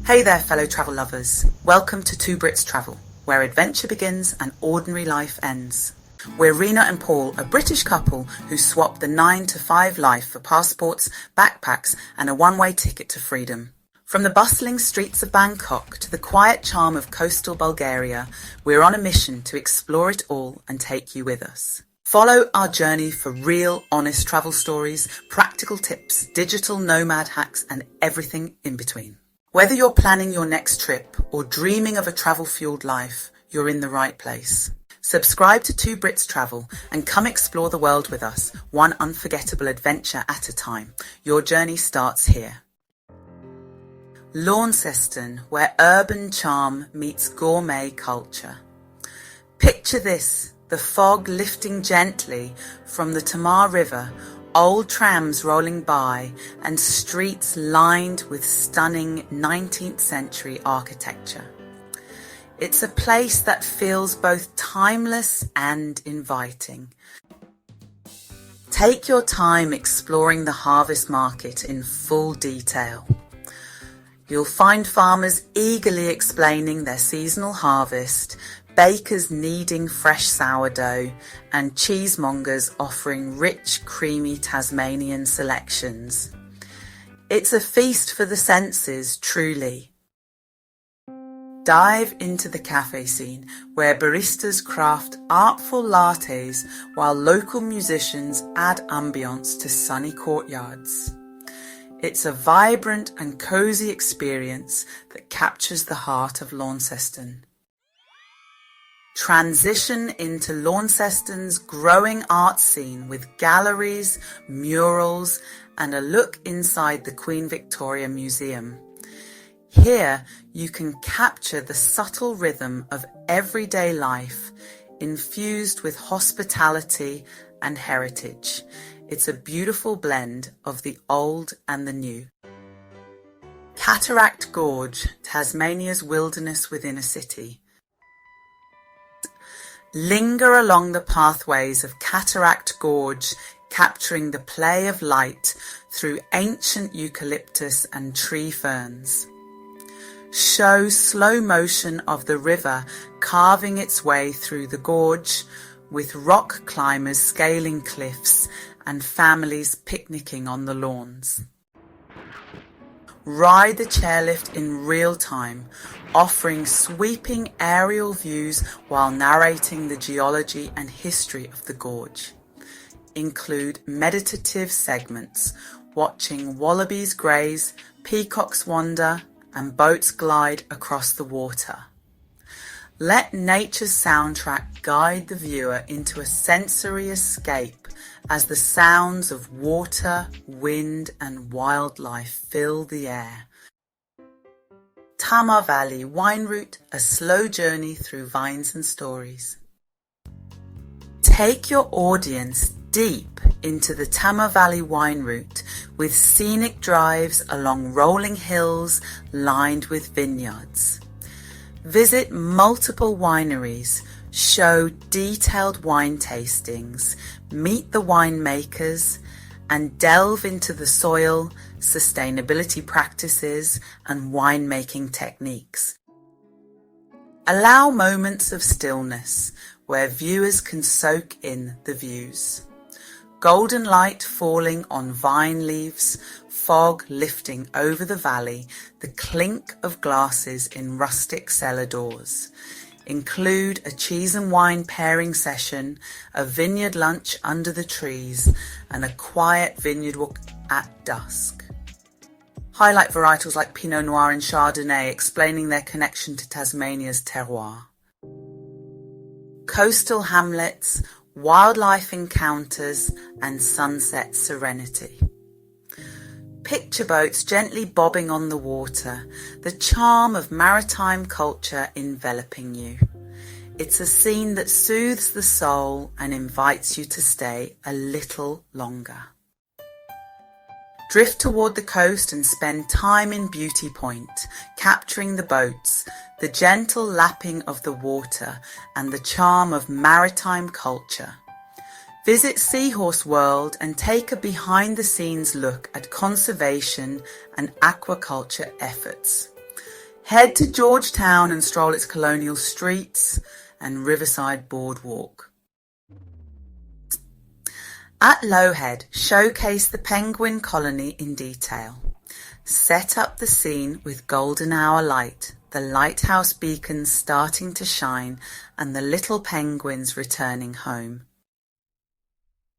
Hey there, fellow travel lovers. Welcome to Two Brits Travel, where adventure begins and ordinary life ends. We're Rena and Paul, a British couple who swapped the 9-to-5 life for passports, backpacks, and a one-way ticket to freedom. From the bustling streets of Bangkok to the quiet charm of coastal Bulgaria, we're on a mission to explore it all and take you with us. Follow our journey for real, honest travel stories, practical tips, digital nomad hacks, and everything in between. Whether you're planning your next trip or dreaming of a travel-fueled life, you're in the right place. Subscribe to Two Brits Travel and come explore the world with us, one unforgettable adventure at a time. Your journey starts here. Launceston, where urban charm meets gourmet culture. Picture this, the fog lifting gently from the Tamar River, old trams rolling by, and streets lined with stunning 19th century architecture. It's a place that feels both timeless and inviting. Take your time exploring the harvest market in full detail. You'll find farmers eagerly explaining their seasonal harvest, bakers kneading fresh sourdough, and cheesemongers offering rich, creamy Tasmanian selections. It's a feast for the senses, truly. Dive into the cafe scene, where baristas craft artful lattes while local musicians add ambience to sunny courtyards. It's a vibrant and cosy experience that captures the heart of Launceston. Transition into Launceston's growing art scene with galleries, murals, and a look inside the Queen Victoria Museum. Here you can capture the subtle rhythm of everyday life, infused with hospitality and heritage. It's a beautiful blend of the old and the new. Cataract Gorge, Tasmania's wilderness within a city. Linger along the pathways of Cataract Gorge, capturing the play of light through ancient eucalyptus and tree ferns. Show slow motion of the river carving its way through the gorge, with rock climbers scaling cliffs and families picnicking on the lawns. Ride the chairlift in real time, offering sweeping aerial views while narrating the geology and history of the gorge. Include meditative segments, watching wallabies graze, peacocks wander, and boats glide across the water. Let nature's soundtrack guide the viewer into a sensory escape as the sounds of water, wind, and wildlife fill the air. Tamar Valley Wine Route, a slow journey through vines and stories. Take your audience deep into the Tamar Valley Wine Route with scenic drives along rolling hills lined with vineyards. Visit multiple wineries, show detailed wine tastings, meet the winemakers, and delve into the soil, sustainability practices, and winemaking techniques. Allow moments of stillness where viewers can soak in the views. Golden light falling on vine leaves, fog lifting over the valley, the clink of glasses in rustic cellar doors. Include a cheese and wine pairing session, a vineyard lunch under the trees, and a quiet vineyard walk at dusk. Highlight varietals like Pinot Noir and Chardonnay, explaining their connection to Tasmania's terroir. Coastal hamlets, wildlife encounters, and sunset serenity. Picture boats gently bobbing on the water, the charm of maritime culture enveloping you. It's a scene that soothes the soul and invites you to stay a little longer. Drift toward the coast and spend time in Beauty Point, capturing the boats, the gentle lapping of the water, and the charm of maritime culture. Visit Seahorse World and take a behind-the-scenes look at conservation and aquaculture efforts. Head to Georgetown and stroll its colonial streets and riverside boardwalk. At Lowhead, showcase the penguin colony in detail. Set up the scene with golden hour light, the lighthouse beacons starting to shine and the little penguins returning home.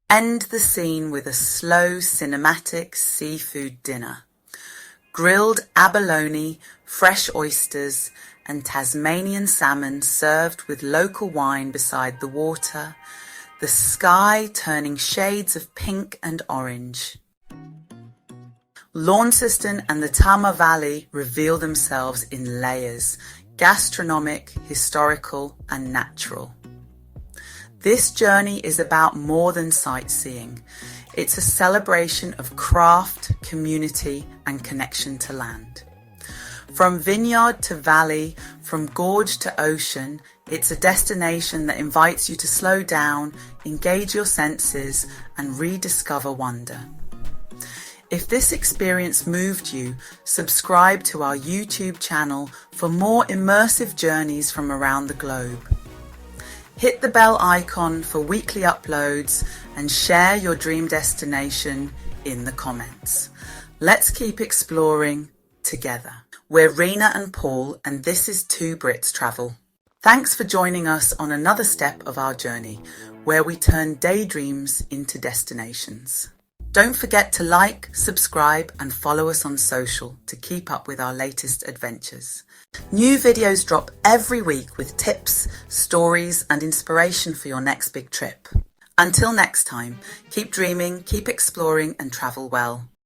End the scene with a slow cinematic seafood dinner. Grilled abalone, fresh oysters and Tasmanian salmon served with local wine beside the water, the sky turning shades of pink and orange. Launceston and the Tamar Valley reveal themselves in layers, gastronomic, historical and natural. This journey is about more than sightseeing. It's a celebration of craft, community and connection to land. From vineyard to valley, from gorge to ocean, it's a destination that invites you to slow down, engage your senses and rediscover wonder. If this experience moved you, subscribe to our YouTube channel for more immersive journeys from around the globe. Hit the bell icon for weekly uploads and share your dream destination in the comments. Let's keep exploring together. We're Rena and Paul and this is Two Brits Travel. Thanks for joining us on another step of our journey where we turn daydreams into destinations. Don't forget to like, subscribe and follow us on social to keep up with our latest adventures. New videos drop every week with tips, stories and inspiration for your next big trip. Until next time, keep dreaming, keep exploring and travel well.